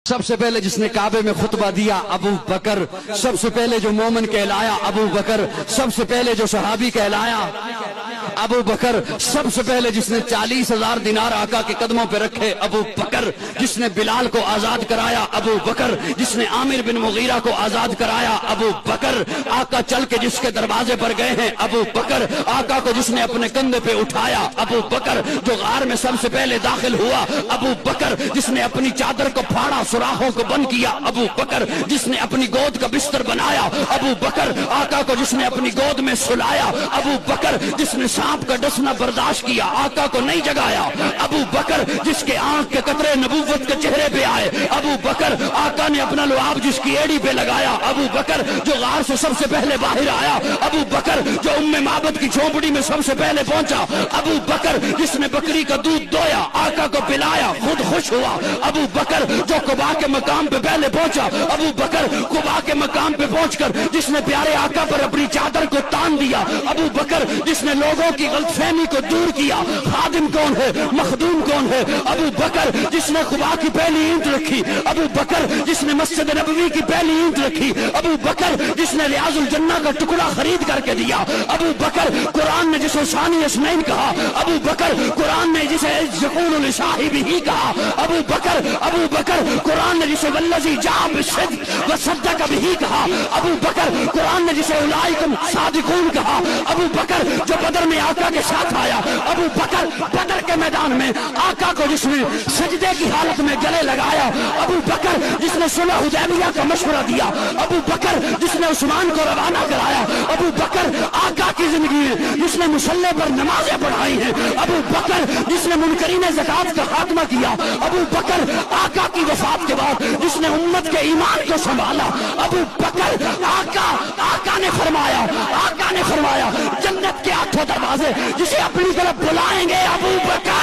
سب سے پہلے جس نے کعبے میں خطبہ دیا ابو بکر، سب سے پہلے جو مومن کہلایا ابو بکر، سب سے پہلے جو صحابی کہلایا ابو بکر، سب سے پہلے جس نے 40,000 دینار آقا کے قدموں پہ رکھے ابو بکر، جس نے بلال کو آزاد کرایا ابو بکر، جس نے عامر بن مغیرہ کو آزاد کرایا ابو بکر، آقا چل کے جس کے دروازے پر گئے ہیں ابو بکر، آقا کو جس نے اپنے کندھے پہ اٹھایا ابو بکر، جو غار میں سب سے پہلے داخل ہوا ابو بکر، جس نے اپنی چادر کو پھاڑا سوراخوں کو بند کیا ابو بکر، جس نے اپنی گود کا بستر بنایا ابو بکر، آقا کو جس نے اپنی گود میں سلایا ابو بکر، جس نے سانپ کا ڈسنا برداشت کیا آقا کو نہیں جگایا ابو بکر، جس کے آنکھ کے قطرے نبوت کے چہرے پہ آئے ابو بکر، آقا نے اپنا لعاب جس کی ایڑی پہ لگایا ابو بکر، جو غار سے سب سے پہلے باہر آیا ابو بکر، جو ام معبد کی جھونپڑی میں سب سے پہلے پہنچا ابو بکر، جس نے بکری کا دودھ دویا آقا کو پلایا خود خوش ہوا ابو بکر، جو قباء کے مقام پہ پہلے پہنچا ابو بکر، قباء کے مقام پہ پہنچ کر جس نے پیارے آقا پر اپنی چادر کو تان دیا ابو بکر، جس نے لوگوں کی غلط فہمی کو دور کیا خادم کون ہے مخدوم کون ہے ابو بکر، جس نے قباء کی پہلی اینٹ رکھی ابو بکر، جس نے مسجد نبوی کی پہلی اینٹ رکھی ابو بکر، جس نے ریاض الجنہ کا ٹکڑا خرید کر کے دیا ابو بکر، قرآن نے جسے ثانی اسنین کہا ابو بکر، قرآن نے جسے یقول لصاحبہ کہا ابو بکر، قرآن نے جسے والذی جاء بالصدق وصدق بہ کہا ابو بکر، قرآن نے جسے اولئک صادقون کہا ابو بکر، جو بدر میں آقا کے ساتھ آیا ابو بکر، بدر کے میدان میں آقا کو جس نے سجدے کی حالت میں گلے لگایا ابو بکر، جس نے صلح حدیبیہ کا مشورہ دیا ابو بکر، جس نے عثمان کو روانہ کرایا ابو بکر، آقا کی زندگی میں جس نے مصلی پر نمازیں پڑھائی ہیں ابو بکر، جس نے منکرین زکات کا خاتمہ کیا ابو بکر، آقا کی وفات کے بعد جس نے امت کے ایمان کو سنبھالا ابو بکر، آقا نے فرمایا جنت کے 8 دروازے جسے اپنی طرف بلائیں گے ابو بکر